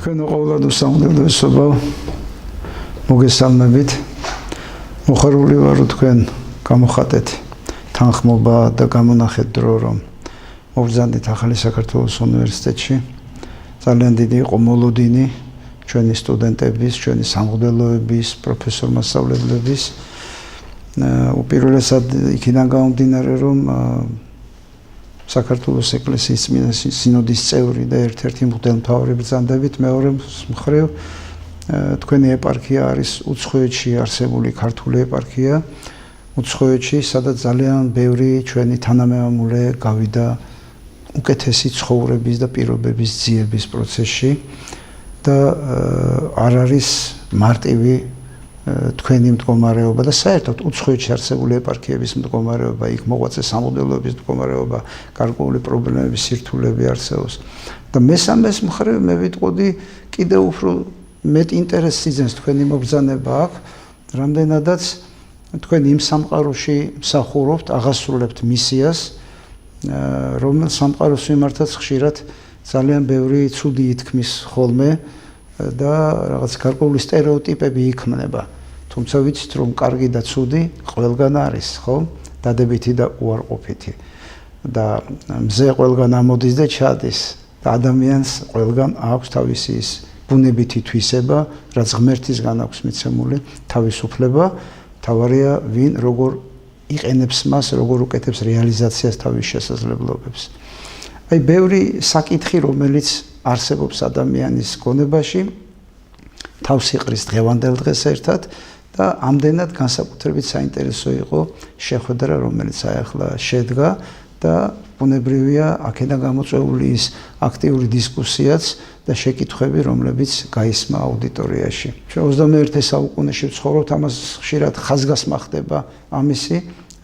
თქვენ ყოველდღე საუბრობენ მოგესალმებით. მოხარული ვარ თქვენ გამოხატეთ თანხმობა და გამონახეთ დრო რომ მოვზადეთ ახალი საქართველოს უნივერსიტეტში. ძალიან დიდი იყო მოლოდინი ჩვენი სტუდენტების, ჩვენი სამღვდელოების, პროფესორ-მასწავლებლების. უპირველესად იქიდან გამომდინარე რომ საქართველოს ეკლესიის სინოდის წევრი და ერთ-ერთი მღვდელმთავარი ბრძანდებით, მეორე მხრივ თქვენი ეპარქია არის უცხოეთში არსებული ქართული ეპარქია, უცხოეთში, სადაც ძალიან ბევრი ჩვენი თანამემამულე გავიდა უკეთესი ცხოვრების და პირობების ძიების პროცესში და არ არის მარტივი თქვენი მდგომარეობა და საერთოდ უცხოეთში არსებული ეპარქიების მდგომარეობა, იქ მოღვაწე სამღვდელოების მდგომარეობა, გარკვეული პრობლემების სირთულეები არსებობს. და მესამეს მხრივ მე ვიტყოდი კიდევ უფრო მეტ ინტერესს იძენს თქვენი მობრძანება აქ, რამდენადაც თქვენ იმ სამყაროში მსახურობთ, აღასრულებთ მისიას, რომელ სამყაროს მიმართაც ხშირად ძალიან ბევრი ცუდი ითქმის ხოლმე და რაღაც გარკვეული სტერეოტიპები იქმნება. თუმცა ვიცით რომ კარგი და ცუდი ყველგან არის, ხო? დადებითი და უარყოფითი. და მზე ყველგან ამოდის და ჩადის და ადამიანს ყველგან აქვს თავისი ის ბუნებითი თვისება, რაც ღმერთისგან აქვს მიცემული თავისუფლება, თავარია ვინ როგორ იყენებს მას, როგორ უკეთებს რეალიზაციას თავის შესაძლებლობებს. აი ბევრი საკითხი, რომელიც არსებობს ადამიანის გონებაში, თავს იყრის დღევანდელ დღეს ერთად და ამდენად განსაკუთრებით საინტერესო იყო შეხვედრა, რომელიც ახლა შედგა და ბუნებრივია აქედან გამოწვეული ის აქტიური დისკუსიაც და შეკითხვები, რომლებიც გაისმა აუდიტორიაში. ჩვენ 21 საუკუნეში ვცხოვრობთ, ამას ხშირად ხაზგასმა ხდება ამისი,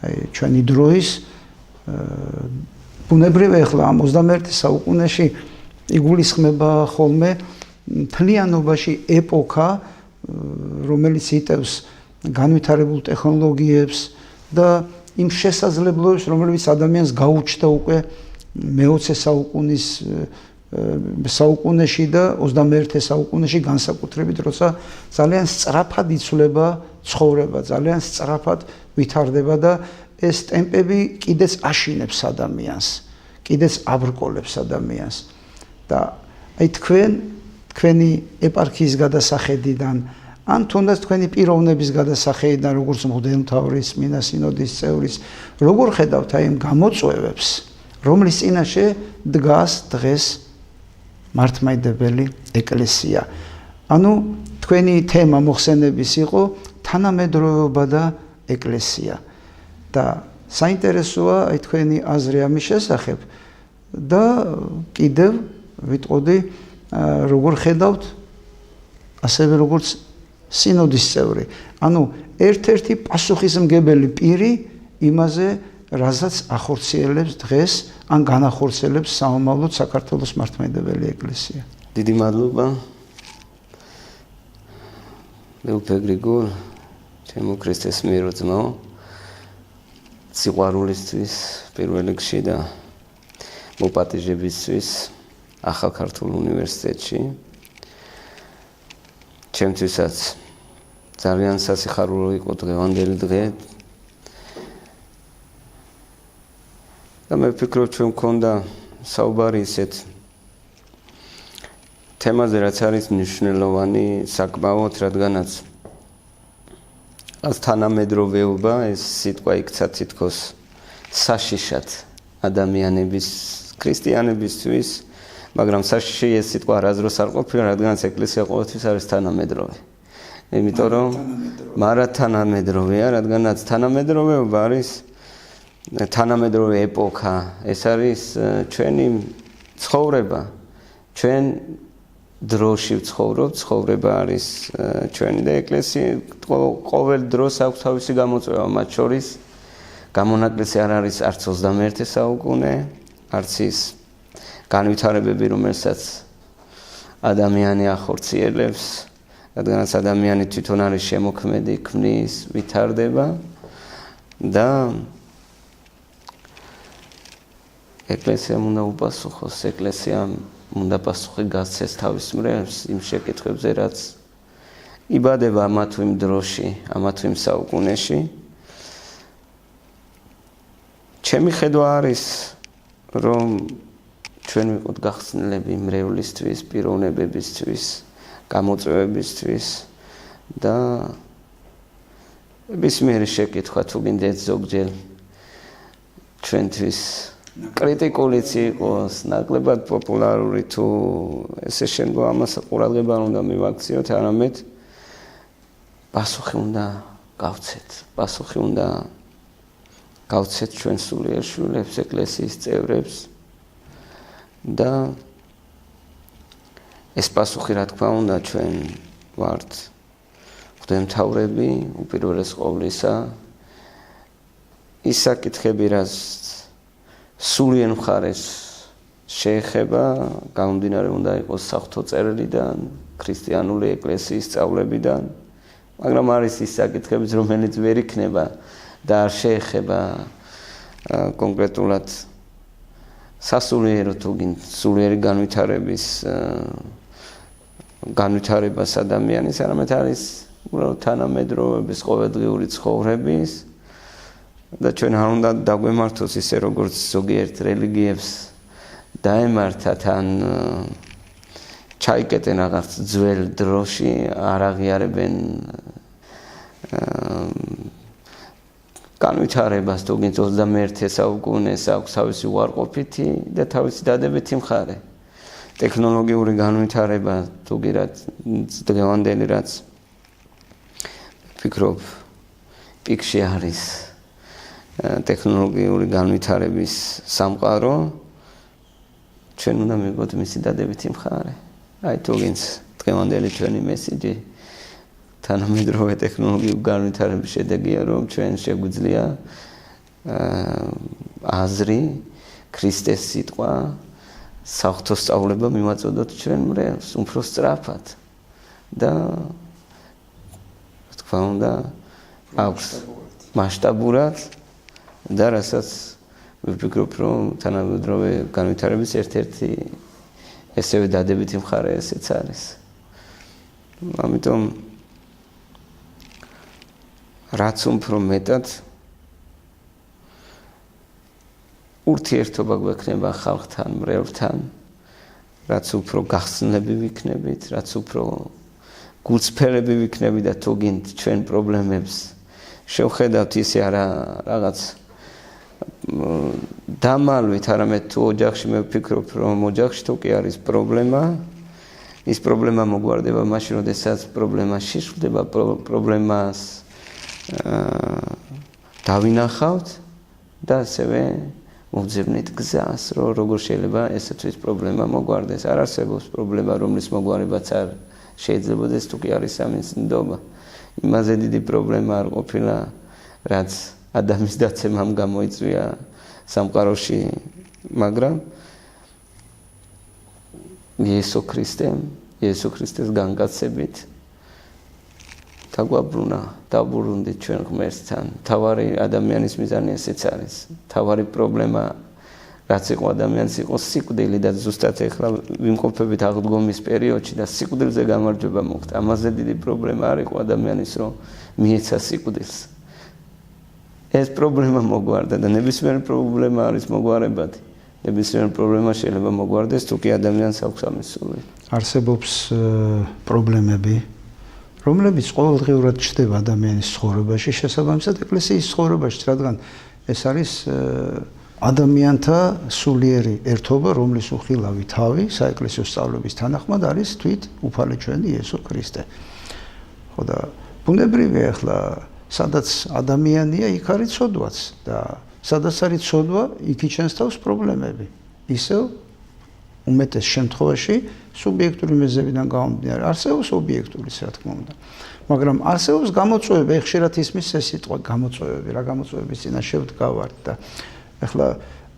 აი ჩვენი დროის ბუნებრივია ახლა ამ 21 საუკუნეში იგულისხმება ხოლმე მთლიანობაში ეპოქა, რომელიც იტევს განვითარებულ ტექნოლოგიებს და იმ შესაძლებლობებს, რომლებიც ადამიანს გაუჩნდა უკვე მე-20 საუკუნეში და 21 საუკუნეში განსაკუთრებით, როცა ძალიან სწრაფად იცვლება ცხოვრება, ძალიან სწრაფად ვითარდება და ეს ტემპები კიდეც აშინებს ადამიანს, კიდეც აბრკოლებს ადამიანს. და აი თქვენი ეპარქიის გადასახედიდან ან თუნდაც თქვენი პიროვნების გადასახედიდან, როგორც მღვდელმთავრის, წმინდა სინოდის წევრის, როგორ ხედავთ აი იმ გამოწვევებს, რომლის წინაშე დგას დღეს მართლმადიდებელი ეკლესია. ანუ თქვენი თემა მოხსენების იყო თანამედროვეობა და ეკლესია. და საინტერესოა აი თქვენი აზრი ამის შესახებ და კიდევ ვიტყოდი როგორ ხედავთ ასევე როგორც სინოდის წევრი. ანუ ერთ-ერთი პასუხისმგებელი პირი იმაზე, რასაც ახორციელებს დღეს ან განახორციელებს საომავლოდ საქართველოს მართლმადიდებელი ეკლესია. დიდი მადლობა. მეუფე გრიგოლ, ჩემო ქრისტეს მიერ ძმაო, სიყვარულისთვის პირველ რიგში და მოპატიჟებისთვის ახალ ქართულ უნივერსიტეტში. ჩემთვისაც ძალიან სასიხარულო იყო დღევანდელი დღე. და მე ვფიქრობ, ჩვენ მქონდა საუბარი ისეთ თემაზე, რაც არის მნიშვნელოვანი საკმაოდ, რადგანაც ეს თანამედროვეობა, ეს სიტყვა იქცა თითქოს საშიშად ადამიანების, ქრისტიანებისთვის, მაგრამ საშიში ეს სიტყვა არასდროს არ ყოფილა, რადგანაც ეკლესია ყოველთვის არის თანამედროვე. იმიტომ რომ თანამედროვეა, რადგანაც თანამედროვეობა არის თანამედროვე ეპოქა, ეს არის ჩვენი ცხოვრება, ჩვენ დროში ვცხოვრობთ, ცხოვრება არის ჩვენი და ეკლესია ყოველ დროს აქვს თავისი გამოწვევა, მათ შორის გამონაკლისი არ არის არც 21 საუკუნე, არც ის განვითარებები, რომელსაც ადამიანი ახორციელებს, რადგანაც ადამიანი თვითონ არის შემოქმედი, ქმნის, ვითარდება და ეკლესიამ უნდა უპასუხოს, ეკლესიამ უნდა პასუხი გასცეს თავის მრევლს იმ შეკითხვებზე, რაც იბადება ამა თუ იმ დროში, ამა თუ იმ საუკუნეში. ჩემი ხედვა არის, რომ ჩვენ ვიყოთ გახსნილები მრევლისთვის, პიროვნებებისთვის, გამოწვევებისთვის და ნებისმიერი შეკითხვა თუ გინდათ ზოგჯერ ჩვენთვის კრიტიკულიც იყოს, ნაკლებად პოპულარული თუ ესე შემდგომ ამას ყურადღება უნდა მივაქციოთ, არამედ პასუხი უნდა გავცეთ. პასუხი უნდა გავცეთ ჩვენ სულიერ შვილებს, ეკლესიის წევრებს და ეს პასუხი, რა თქმა უნდა, ჩვენ ვართ მღვდელმთავრები, უპირველეს ყოვლისა, ის საკითხები, რაც სულიერ მხარეს შეეხება, გამომდინარე უნდა იყოს საღვთო წერილიდან, ქრისტიანული ეკლესიის სწავლებიდან, მაგრამ არის ის საკითხებიც, რომელიც ვერ იქნება და არ შეეხება კონკრეტულად სასულიერო თუ სულიერი განვითარებას ადამიანის, არამედ არის უბრალოდ თანამედროვეობის ყოველდღიური ცხოვრების და ჩვენ არ უნდა დაგვემართოს ისე, როგორც ზოგიერთ რელიგიებს დაემართათ ან ჩაიკეტენ რაღაც ძველ დროში, არ აღიარებენ განვითარებას, თუ გინდ 21 საუკუნეს აქვს თავისი უარყოფითი და თავისი დადებითი მხარე. ტექნოლოგიური განვითარება, თუ გირათ დღევანდელი, რაც ვფიქრობ, პიკში არის ტექნოლოგიური განვითარების სამყარო, ჩვენ უნდა მივიღოთ მისი დადებითი მხარე. აი თუ გინდ დღევანდელი ჩვენი მესიჯი თანამედროვე ტექნოლოგიურ განვითარების შედეგია, რომ ჩვენ შეგვიძლია აზრი, ქრისტეს სიტყვა, საღვთო სწავლება მივაწოდოთ ჩვენ მრევლს უფრო სწრაფად და თქვა უნდა აქვს მასშტაბურად და რასაც ვფიქრობ, რომ თანამედროვე განვითარების ერთ-ერთი ესევე დადებითი მხარე ესეც არის. ამიტომ რაც უფრო მეტად ურთიერთობა გვექნება ხალხთან, მრევლთან, რაც უფრო გახსნილები ვიქნებით, რაც უფრო გულწრფელები ვიქნებით და თუ გინდ ჩვენ პრობლემებს შევხედავთ ისე არა რაღაც დამალვით, არამედ თუ ოჯახში მე ვფიქრობ, რომ ოჯახში თუ კი არის პრობლემა, ის პრობლემა მოგვარდება მაშინ, როდესაც პრობლემა შეშლდება, პრობლემას დავინახავთ და ასევე მოვძებნით გზას, რომ როგორ შეიძლება ესეთვის პრობლემა მოგვარდეს. არ არსებობს პრობლემა, რომლის მოგვარებაც არ შეიძლებოდეს, თუ კი არის ამის ნდობა. იმაზე დიდი პრობლემა არ ყოფილა, რაც ადამიანის დაცემამ გამოიწვია სამყაროში, მაგრამ იესო ქრისტეს განკაცებით დაბრუნდით ჩვენ ღმერთთან. თავარი ადამიანის მიზანი ესეც არის. თავარი პრობლემა, რაც იყო ადამიანის, იყო სიკვდილი და ზუსტად ეხლა ვიმყოფებით აღდგომის პერიოდში და სიკვდილზე გამარჯვება მოხდა. ამაზე დიდი პრობლემა არ იყო ადამიანის, რომ მიეცა სიკვდილს. ეს პრობლემა მოგვარდა და ნებისმიერი პრობლემა არის მოგვარებადი. ნებისმიერი პრობლემა შეიძლება მოგვარდეს, თუ კი ადამიანს აქვს ამის სული. არსებობს პრობლემები, რომლებიც ყოველდღიურად ჩნდება ადამიანის ცხოვრებაში, შესაბამისად ეკლესიის ცხოვრებაში, რადგან ეს არის ადამიანთა სულიერი ერთობა, რომლის უხილავი თავი საეკლესიო სწავლების თანახმად არის თვით უფალი ჩვენი იესო ქრისტე. ხო და ბუნებრივია ახლა სადაც ადამიანია, იქ არის ცოდვაც და სადაც არის ცოდვა, იქ იჩენს თავს პრობლემები. ისევ უმეტეს შემთხვევაში სუბიექტური მიზეზებიდან გამომდინარე, არსებობს ობიექტურიც, რა თქმა უნდა. მაგრამ არსებობს გამოწვევები, ხშირად ისმის ეს სიტყვა გამოწვევები, რა გამოწვევების წინაშე ვდგავართ და ახლა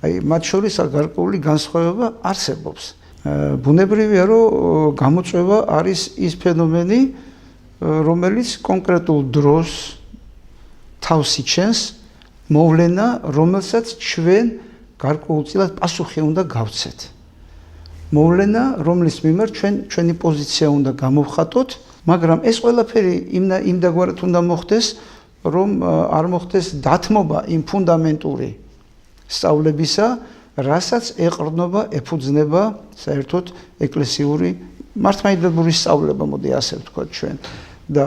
აი მათ შორის გარკვეული განსხვავება არსებობს. ბუნებრივია, რომ გამოწვევა არის ის ფენომენი, რომელიც კონკრეტულ დროს თავს იჩენს მოვლენა, რომელსაც ჩვენ გარკვეულწილად პასუხი უნდა გავცეთ. მოვლენა, რომლის მიმართ ჩვენი პოზიცია უნდა გამოვხატოთ, მაგრამ ეს ყველაფერი იმდაგვარად უნდა მოხდეს, რომ არ მოხდეს დათმობა იმ ფუნდამენტური სწავლებისა, რასაც ეყრდნობა, ეფუძნება საერთოდ ეკლესიური მართლმადიდებლური სწავლება, მოდი ასე ვთქვათ ჩვენ. და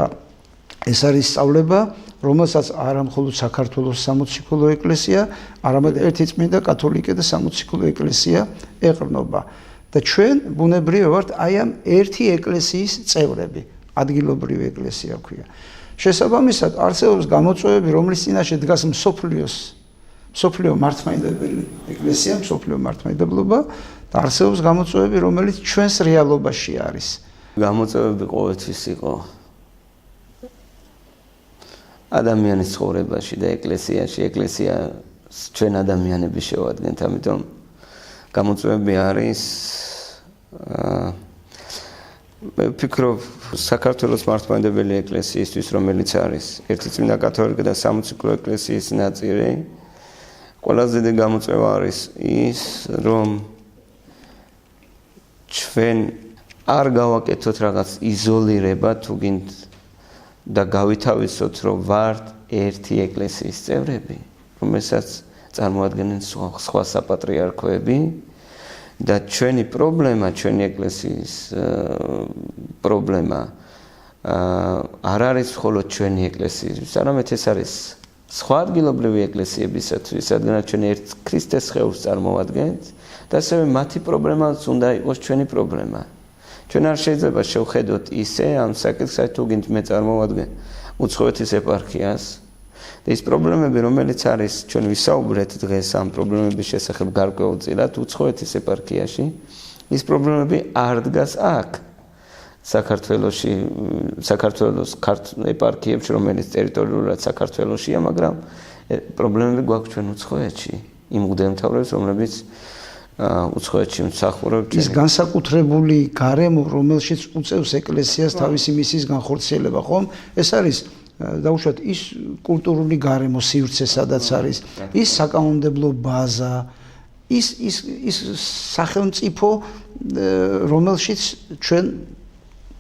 ეს არის სწავლება, რომელსაც არა მხოლოდ საქართველოს სამოციქულო ეკლესია, არამედ ერთი წმინდა კათოლიკე და სამოციქულო ეკლესია ეყრდნობა. და ჩვენ ბუნებრივად ვართ აი ამ ერთი ეკლესიის წევრები, ადგილობრივი ეკლესია ქვია. შესაბამისად, არსებობს გამოწვევები, რომლის წინაშე დგას მსოფლიო მართლმადიდებელი ეკლესია, მსოფლიო მართლმადიდებლობა და არსებობს გამოწვევები, რომელიც ჩვენს რეალობაში არის. გამოწვევები ყოველთვის იყო ადამიანის ცხოვრებაში და ეკლესიაში. ეკლესია ჩვენ ადამიანები შევადგენთ, ამიტომ გამოწვევები არის ვფიქრობ საქართველოს მართლმადიდებელი ეკლესიისთვის, რომელიც არის ერთი წმინდა კათოლიკე და სამოციქულო ეკლესიის ნაწილი, ყველაზე დიდი გამოწვევა არის ის, რომ ჩვენ არ გავაკეთოთ რაღაც იზოლირება, თუ გინდ და გავითავისოთ, რომ ვართ ერთი ეკლესიის წევრები, რომელსაც წარმოადგენენ სხვა საპატრიარქოები და ჩვენი პრობლემა, ჩვენი ეკლესიის პრობლემა არ არის მხოლოდ ჩვენი ეკლესიის, არამედ ეს არის სხვა ადგილობრივი ეკლესიებისათვის, რადგან ჩვენ ერთ ქრისტეს სხეულს წარმოადგენთ და ასევე მათი პრობლემაც უნდა იყოს ჩვენი პრობლემა. ჩვენ არ შეიძლება შევხედოთ ისე ამ საკითხს, თუ გინდ მე წარმოვადგენ უცხოეთის ეპარქიას და ის პრობლემები, რომელიც არის, ჩვენ ვისაუბრეთ დღეს ამ პრობლემების შესახებ გარკვეულწილად უცხოეთის ეპარქიაში, ის პრობლემები არ დგას აქ საქართველოს ეპარქიებში, რომელიც ტერიტორიულად საქართველოსია, მაგრამ პრობლემები გვაქვს ჩვენ უცხოეთში, იმ მღვდელმთავრებს, რომლებიც უცხოეთში მსახურობენ. ის განსაკუთრებული გარემო, რომელშიც უწევს ეკლესიას თავისი მისიის განხორციელება, ხომ? ეს არის დაუშვათ ის კულტურული გარემო, სივრცე, სადაც არის, ის საკანონმდებლო ბაზა, ის სახელმწიფო, რომელშიც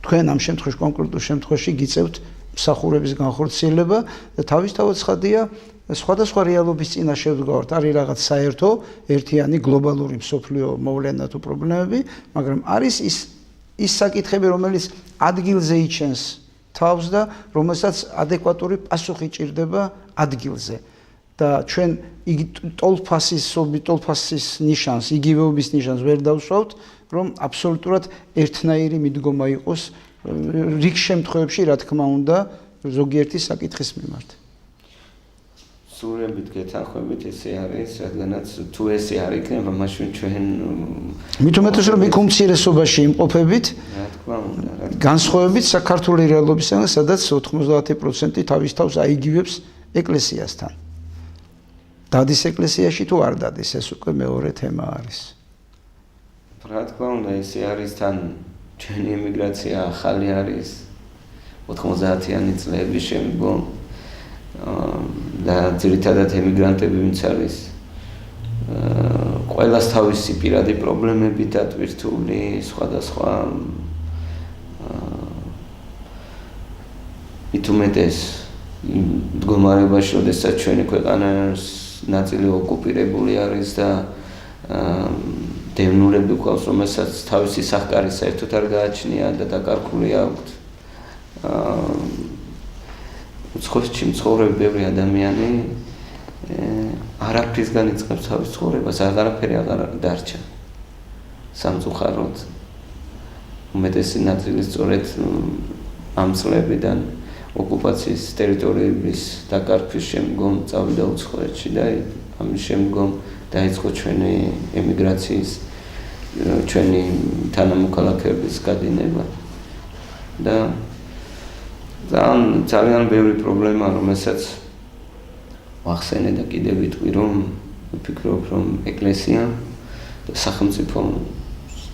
თქვენ ამ შემთხვევაში კონკრეტულ შემთხვევაში გიწევთ მსახურების განხორციელება და თავისთავად ცხადია სხვადასხვა რეალობის წინაშე ვდგავართ, არის რაღაც საერთო, ერთიანი გლობალური მსოფლიო მოვლენა თუ პრობლემები, მაგრამ არის ის საკითხები, რომელიც ადგილზე იჩენს თავს და რომელსაც ადეკვატური პასუხი ჭირდება ადგილზე. და ჩვენ იგი ტოლფასის ნიშანს, იგივეობის ნიშანს ვერ დავსვავთ, რომ აბსოლუტურად ერთნაირი მიდგომა იყოს რიგ შემთხვევებში, რა თქმა უნდა, ზოგიერთი საკითხის მიმართ. სურებით გეთანხმებით ესე არის, რადგანაც თუ ესე არ იქნება, მაშინ ჩვენ მით უმეტეს რომ იქ უმცირესობაში იმყოფებით, რა თქმა უნდა, განსხვავებით საქართველოს რეალობისგან, სადაც 90% თავის თავს აიგივებს ეკლესიასთან. დადის ეკლესიაში თუ არ დადის, ეს უკვე მეორე თემა არის. რა თქმა უნდა, ესე არის თან ჩვენი ემიგრაცია ახალი არის 90-იანი წლების შემდგომ და ძირითადად ემიგრანტები ვინც არის ყველას თავისი პირადი პრობლემები დატვირთული, სხვადასხვა მით უმეტეს მდგომარეობაში, როდესაც ჩვენი ქვეყანას ნაწილი ოკუპირებული არის და დევნილები გვყავს, რომელსაც თავისი სახკარი საერთოდ არ გააჩნია და დაკარგული აქვთ. უცხოეთში მცხოვრები ბევრი ადამიანი არაფრისგან იწყებს თავის ცხოვრებას, აღარაფერი აღარ დარჩა. სამწუხაროდ უმეტესი ნაწილი სწორედ ამ წლებიდან ოკუპაციის ტერიტორიების დაკარგვის შემდგომ წავიდა უცხოეთში და ამის შემდგომ დაიწყო ჩვენი ემიგრაციის, ჩვენი თანამოქალაქეების გადინება და ძალიან ბევრი პრობლემა, რომელსაც ვახსენე და კიდევ ვიტყვი, რომ ვფიქრობ, რომ ეკლესია და სახელმწიფო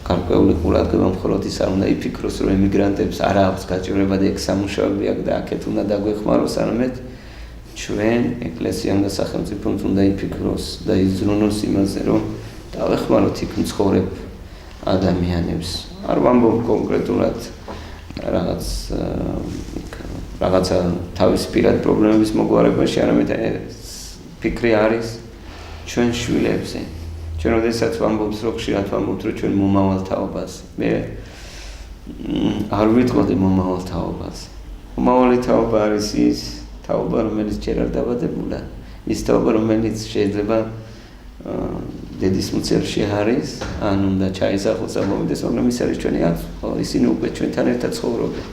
გარკვეული ყურადღება მხოლოდ ის არ უნდა იფიქროს, რომ ემიგრანტებს არ აქვს გაჭირვება და ეგ სამუშაოები აქვს და აქეთ უნდა დაგვეხმაროს, არამედ ჩვენ ეკლესიამ და სახელმწიფომ უნდა იფიქროს და იზრუნოს იმაზე, რომ დავეხმაროთ იქ მცხოვრებ ადამიანებს. არ ვამბობ კონკრეტულად რაღაცა თავის პირად პრობლემების მოგვარებაში, არამედ ფიქრი არის ჩვენ შვილებზე. ჩვენ როდესაც ვამბობთ, რომ ხშირად ვამბობთ, რომ ჩვენ მომავალ თაობას, მე არ ვიტყოდი მომავალ თაობას. მომავალი თაობა არის ის თაობა, რომელიც ჯერ არ დაბადებულა, ის თაობა, რომელიც შეიძლება დედის მუცელში არის, ან უნდა ჩაისახოს და მომიდეს, მაგრამ ის არის ჩვენი აწ, ისინი უკვე ჩვენთან ერთად ცხოვრობენ.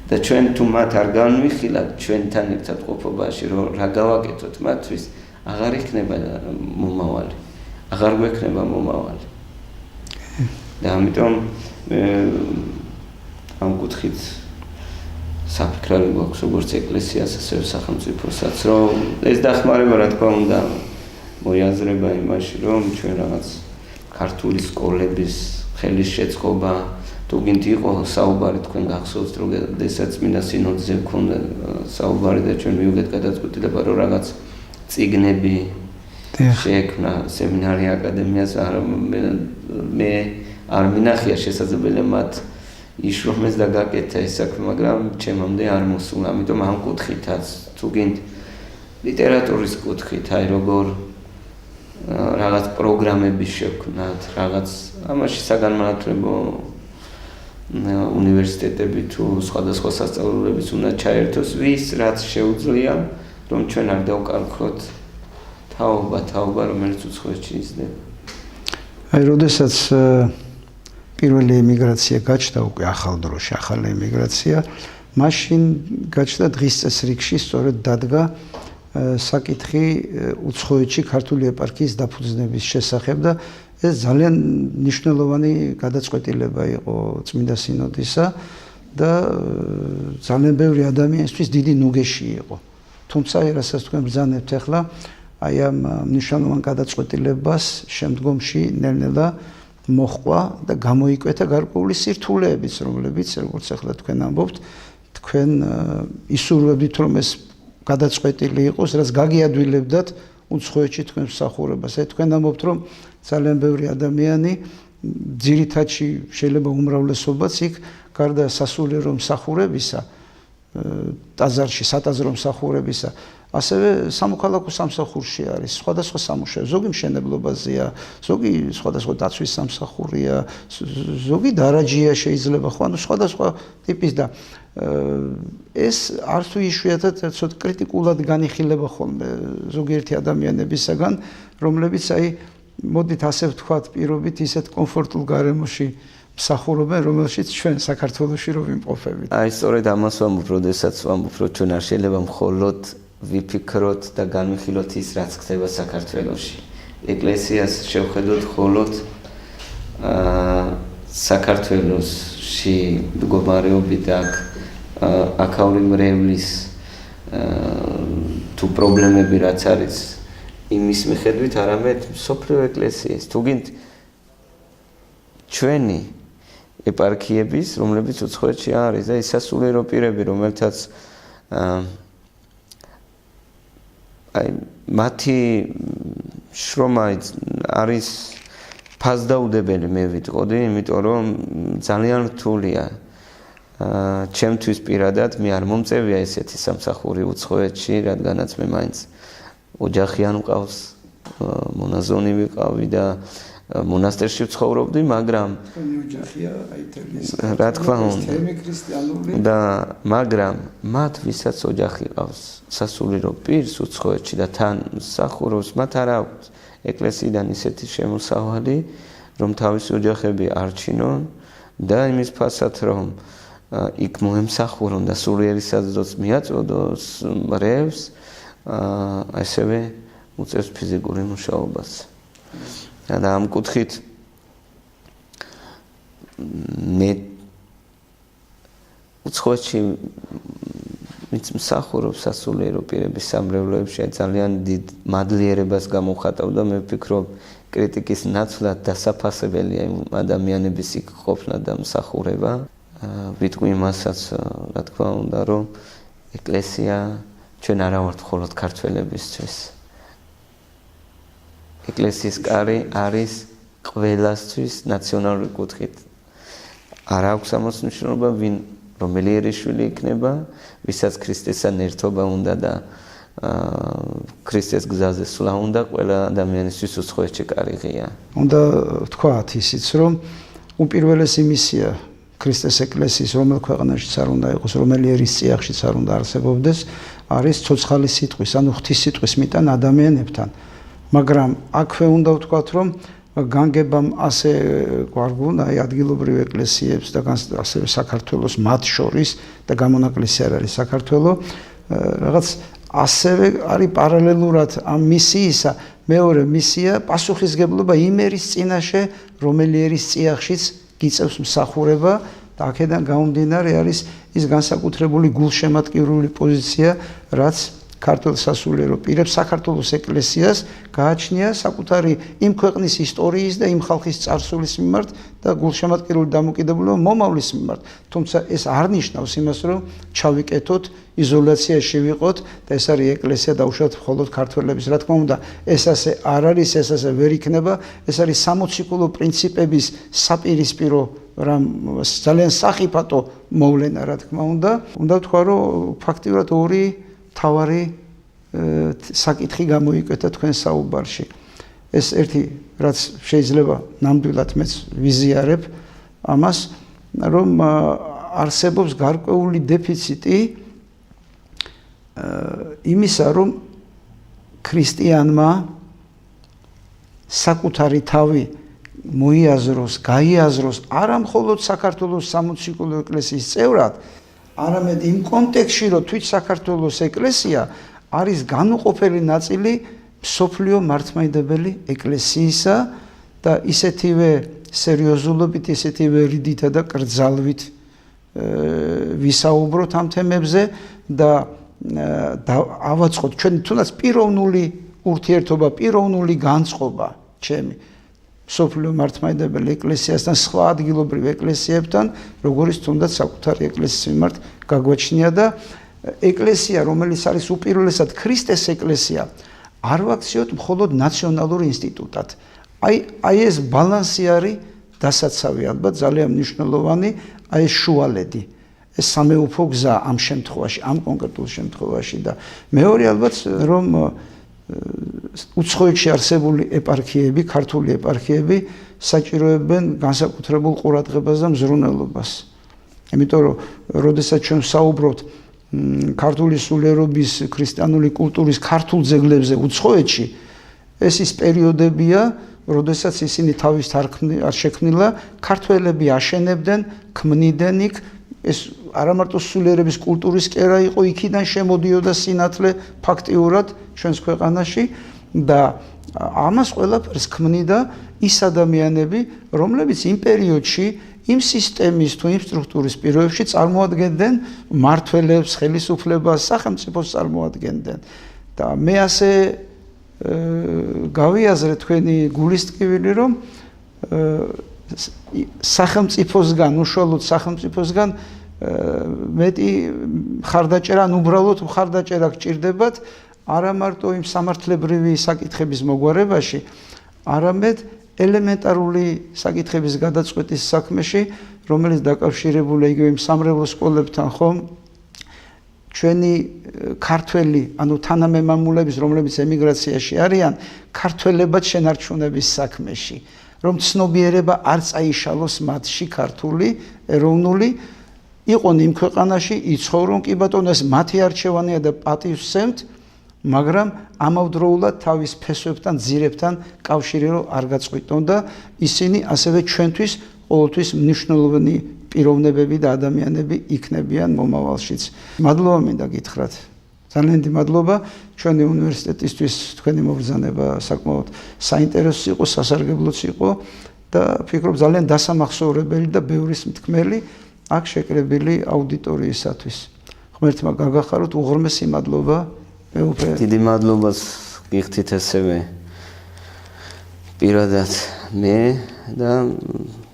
და ჩვენ თუ მათ არ განვიხილავთ ჩვენთან ერთად ყოფობაში, რომ რა გავაკეთოთ მათთვის, აღარ იქნება მომავალი. აღარ გვექნება მომავალი. და ამიტომ ამ კუთხით საფიქრალი გვაქვს როგორც ეკლესიას, ასევე სახელმწიფოსაც, რომ ეს დახმარება რა თქმა უნდა მოიაზრება იმაში, რომ ჩვენ რაღაც ქართული სკოლების ხელის შეწყობა თუ გინდ იყო საუბარი თქვენ გახსოვთ, რომ როდესაც წმინდა სინოდზე გქონდა საუბარი და ჩვენ მივიღეთ გადაწყვეტილება, რომ რაღაც წიგნები შეექმნა სემინარი აკადემიას, მე არ მინახია შესაძლებელია მათ იშრომეს და გაკეთა ეს საქმე, მაგრამ ჩემამდე არ მოსულა. ამიტომ ამ კუთხითაც თუ გინდ ლიტერატურის კუთხით, აი როგორ რაღაც პროგრამების შექმნათ, რაღაც ამაში საგანმანათლებლო უნივერსიტეტები თუ სხვადასხვა სასწავლებლებიც უნდა ჩაერთოს, ვის რაც შეუძლია, რომ ჩვენ არ დავკარგოთ თაობა, რომელიც უცხოეთში იზრდება. აი, როდესაც პირველი ემიგრაცია გაჩნდა უკვე ახალ დროში, ახალი ემიგრაცია, მაშინ გაჩნდა დღის წესრიგში სწორედ დადგა საკითხი უცხოეთში ქართული ეპარქიის დაფუძნების შესახებ და ეს ძალიან მნიშვნელოვანი გადაწყვეტილება იყო წმინდა სინოდისა და ძალიან ბევრი ადამიანისთვის დიდი ნუგეში იყო. თუმცა რასაც თქვენ ბრძანებთ ახლა, აი ამ მნიშვნელოვან გადაწყვეტილებას შემდგომში ნელ-ნელა მოჰყვა და გამოიკვეთა გარკვეული სირთულეებიც, რომლებიც როგორც ახლა თქვენ ამბობთ, თქვენ ისურვებდით, რომ ეს გადაწყვეტილი იყოს, რაც გაგიადვილებდათ უცხოეთში თქვენ მსახურებას. აი თქვენ ამბობთ, რომ ძალიან ბევრი ადამიანი ძირითადში შეიძლება უმრავლესობაც იქ გარდა სასულიერო მსახურებისა, ტაძარში სატაძრო მსახურებისა, ასევე სამოქალაქო სამსახურში არის სხვადასხვა სამუშაო, ზოგი მშენებლობაზეა, ზოგი სხვადასხვა დაცვის სამსახურია, ზოგი დარაჯია შეიძლება, ხო, ანუ სხვადასხვა ტიპის და ეს არც თუ იშვიათად ცოტა კრიტიკულად განიხილება ხოლმე ზოგიერთი ადამიანებისაგან, რომლებიც აი მოდით ასე ვთქვათ, პირობით ისეთ კომფორტულ გარემოში მსახურობენ, რომელშიც ჩვენ საქართველოში რო ვიმყოფებით. აი სწორედ ამას ვამბობ, როდესაც ვამბობ, რომ ჩვენ არ შეიძლება მხოლოდ ვიფიქროთ და განვიხილოთ ის, რაც ხდება საქართველოში. ეკლესიას შევხედოთ მხოლოდ საქართველოში მდგომარეობით და აქაური მრევლის თუ პრობლემები რაც არის, იმის მიხედვით არამედ მსოფლიო ეკლესიის. თუ გინდ ჩვენი ეპარქიების, რომლებიც უცხოეთში არის და ის სასულიერო პირები, რომელთაც აი მათი შრომა არის ფასდაუდებელი, მე ვიტყოდი, იმიტომ რომ ძალიან რთულია ჩემთვის პირადად, მე არ მომწევია ესეთი სამსახური უცხოეთში, რადგანაც მე მაინც ოჯახი არ მყავს, მონაზონი ვიყავი და მონასტერში ვცხოვრობდი, მაგრამ რა თქმა უნდა და მაგრამ მათ ვისაც ოჯახი ყავს სასულიერო პირს უცხოეთში და თან მსახურობს, მათ არ აქვს ეკლესიიდან ისეთი შემოსავალი, რომ თავისი ოჯახები არჩინონ და იმის ფასად, რომ იქ მოემსახურონ და სულიერი საზრდოც მიაწოდოს მრევს, ასევე უწევს ფიზიკური მუშაობას. და ამ კუთხით მე უცხოეთში ვინც მსახურობს სასულიერო პირების სამრევლოებში ძალიან დიდ მადლიერებას გამოვხატავ და მე ვფიქრობ კრიტიკის ნაცვლად დასაფასებელია იმ ადამიანების იქ ყოფნა და მსახურება. ვიტყვი იმასაც, რა თქმა უნდა, რომ ეკლესია ჩვენ არა ვართ მხოლოდ ქართველებისთვის. ეკლესიის კარი არის ყველასთვის ნაციონალური კუთხით არ აქვს ამას მნიშვნელობა, ვინ რომელი ერისშვილი იქნება, ვისაც ქრისტესთან ერთობა უნდა და ქრისტეს გზაზე სვლა უნდა, ყველა ადამიანისთვის უცხოეთში კარიღია. უნდა ვთქვათ ისიც, რომ უპირველესი მისია ქრისტეს ეკლესიის რომელ ქვეყანაშიც არ უნდა იყოს, რომელი ერის წიაღშიც არ უნდა არსებობდეს, არის ცოცხალი სიტყვის, ანუ ღვთის სიტყვის მიტან ადამიანებთან. მაგრამ აქვე უნდა ვთქვათ, რომ განგებამ ასე გვარგუნა ადგილობრივ ეკლესიებს და ასევე საქართველოს მათ შორის და გამონაკლისი არ არის საქართველო, რაღაც ასევე არის პარალელურად ამ მისიისა მეორე მისია პასუხისგებლობა იმ ერის წინაშე, რომელი ერის წიაღშიც გიწევს მსახურება და აქედან გამომდინარე არის ის განსაკუთრებული გულშემატკივრული პოზიცია, რაც ქართულ სასულიერო პირებს საქართველოს ეკლესიას გააჩნია საკუთარი იმ ქვეყნის ისტორიის და იმ ხალხის წარსულის მიმართ და გულშემატკივრული დამოკიდებულება მომავლის მიმართ. თუმცა ეს არ ნიშნავს იმას, რომ ჩავიკეთოთ, იზოლაციაში ვიყოთ და ეს არის ეკლესია დაუშვათ მხოლოდ ქართველების. რა თქმა უნდა, ეს ასე არ არის, ეს ასე ვერ იქნება, ეს არის სამოციქულო პრინციპების საპირისპირო რამ ძალიან სახიფათო მოვლენა, რა თქმა უნდა. უნდა ვთქვა, რომ ფაქტიურად ორი თავარი საკითხი გამოიკვეთა თქვენ საუბარში. ეს ერთი, რაც შეიძლება ნამდვილად მეც ვიზიარებ ამას, რომ არსებობს გარკვეული დეფიციტი იმისა, რომ ქრისტიანმა საკუთარი თავი მოიაზროს, გაიაზროს არა მხოლოდ საქართველოს სამოციქულო ეკლესიის წევრად, არამედ იმ კონტექსტში, რომ თვით საქართველოს ეკლესია არის განუყოფელი ნაწილი მსოფლიო მართლმადიდებელი ეკლესიისა და ისეთივე სერიოზულობით, ისეთივე რიდითა და კრძალვით ვისაუბროთ ამ თემებზე და ავაწყოთ ჩვენი თუნდაც პიროვნული ურთიერთობა, პიროვნული განწყობა ჩემი მსოფლიო მართლმადიდებელი ეკლესიასთან, სხვა ადგილობრივ ეკლესიებთან, როგორც თუნდაც საკუთარი ეკლესიის მიმართ გაგვაჩნია და ეკლესია, რომელიც არის უპირველესად ქრისტეს ეკლესია, არ ვაქციოთ მხოლოდ ნაციონალურ ინსტიტუტად. აი ეს ბალანსი არის დასაცავი ალბათ ძალიან მნიშვნელოვანი, აი ეს შუალედი. ეს სამეუფო გზა ამ შემთხვევაში, ამ კონკრეტულ შემთხვევაში და მეორე ალბათ რომ უცხოეთში არსებული ეპარქიები, ქართული ეპარქიები საჭიროებენ განსაკუთრებულ ყურადღებას და მზრუნველობას. იმიტომ რომ როდესაც ჩვენ საუბრობთ ქართული სულიერობის, ქრისტიანული კულტურის ქართულ ძეგლებზე უცხოეთში, ეს ის პერიოდებია, როდესაც ისინი თავის არ შექმნილა, ქართველები აშენებდნენ, ქმნიდნენ იქ, ეს არა მარტო სულიერების კულტურის კერა იყო, იქიდან შემოდიოდა სინათლე ფაქტიურად ჩვენს ქვეყანაში და ამას ყველაფერს ქმნიდა ის ადამიანები, რომლებიც იმ პერიოდში იმ სისტემის თუ იმ სტრუქტურის პირობებში წარმოადგენდნენ მმართველებს, ხელისუფლებას, სახელმწიფოს წარმოადგენდნენ. და მე ასე გავიაზრე თქვენი გულისტკივილი, რომ სახელმწიფოსგან, უშუალოდ სახელმწიფოსგან მეტი ხარდაჭერა, ან უბრალოდ ხარდაჭერა გჭირდებათ არა მარტო იმ სამართლებრივი საკითხების მოგვარებაში, არამედ ელემენტარული საკითხების გადაწყვეტის საქმეში, რომელიც დაკავშირებულია იგივე იმ სამრევლო სკოლებთან, ხომ? ჩვენი ქართველი, ანუ თანამემამულების, რომლებიც ემიგრაციაში არიან, ქართველებად შენარჩუნების საქმეში, რომ ცნობიერება არ წაიშალოს მათში ქართული, ეროვნული, იყონ იმ ქვეყანაში, იცხოვრონ კი ბატონო, ეს მათი არჩევანია და პატივს სცემთ, მაგრამ ამავდროულად თავის ფესვებთან, ძირებთან კავშირი რომ არ გაწყვიტონ და ისინი ასევე ჩვენთვის ყოველთვის მნიშვნელოვანი პიროვნებები და ადამიანები იქნებიან მომავალშიც. მადლობა მინდა გითხრათ. ძალიან დიდი მადლობა ჩვენი უნივერსიტეტისთვის, თქვენი მობრძანება საკმაოდ საინტერესო იყო, სასარგებლოც იყო და ფიქრობ ძალიან დასამახსოვრებელი და ბევრის მთქმელი აქ შეკრებილი აუდიტორიისათვის. ღმერთმა გაგახაროთ, უღრმესი მადლობა. დიდი მადლობას გიხდით ასევე პირადად მე და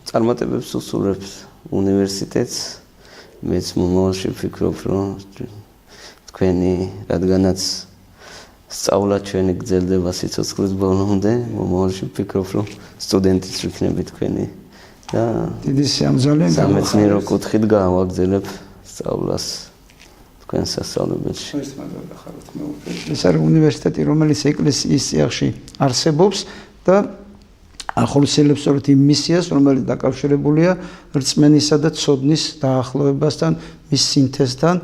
წარმატებებს უსურვებს უნივერსიტეტს. მეც მომავალში ვფიქრობ, რომ თქვენი რადგანაც სწავლა ჩვენი გრძელდება სიცოცხლის ბოლომდე, მომავალში ვფიქრობ, რომ სტუდენტიც ვიქნები თქვენი და დიდი სიამძალე სამეცნიერო კუთხით გავაგრძელებ სწავლას თქვენ სასწავლებელში. ეს არის უნივერსიტეტი, რომელიც ეკლესიის წიაღში არსებობს და ახორციელებს სწორედ იმ მისიას, რომელიც დაკავშირებულია რწმენისა და ცოდნის დაახლოებასთან, მის სინთეზთან,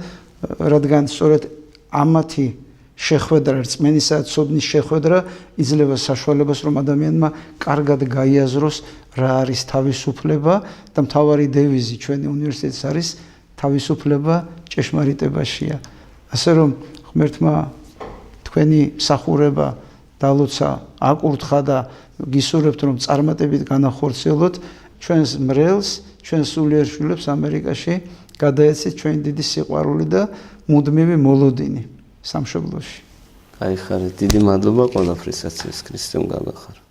რადგან სწორედ ამათი შეხვედრა, რწმენისა და ცოდნის შეხვედრა იძლევა საშუალებას, რომ ადამიანმა კარგად გაიაზროს რა არის თავისუფლება და მთავარი დევიზი ჩვენი უნივერსიტეტის არის თავისუფლება ჭეშმარიტებაშია. ასე რომ ღმერთმა თქვენი მსახურება დალოცა, აკურთხა და გისურვებთ, რომ წარმატებით განახორციელოთ ჩვენს მრევლს, ჩვენს სულიერ შვილებს ამერიკაში გადაეცით ჩვენი დიდი სიყვარული და მუდმივი მოლოდინი სამშობლოში. გაიხარეთ, დიდი მადლობა ყველაფრისათვის, ქრისტემ გაგახარო.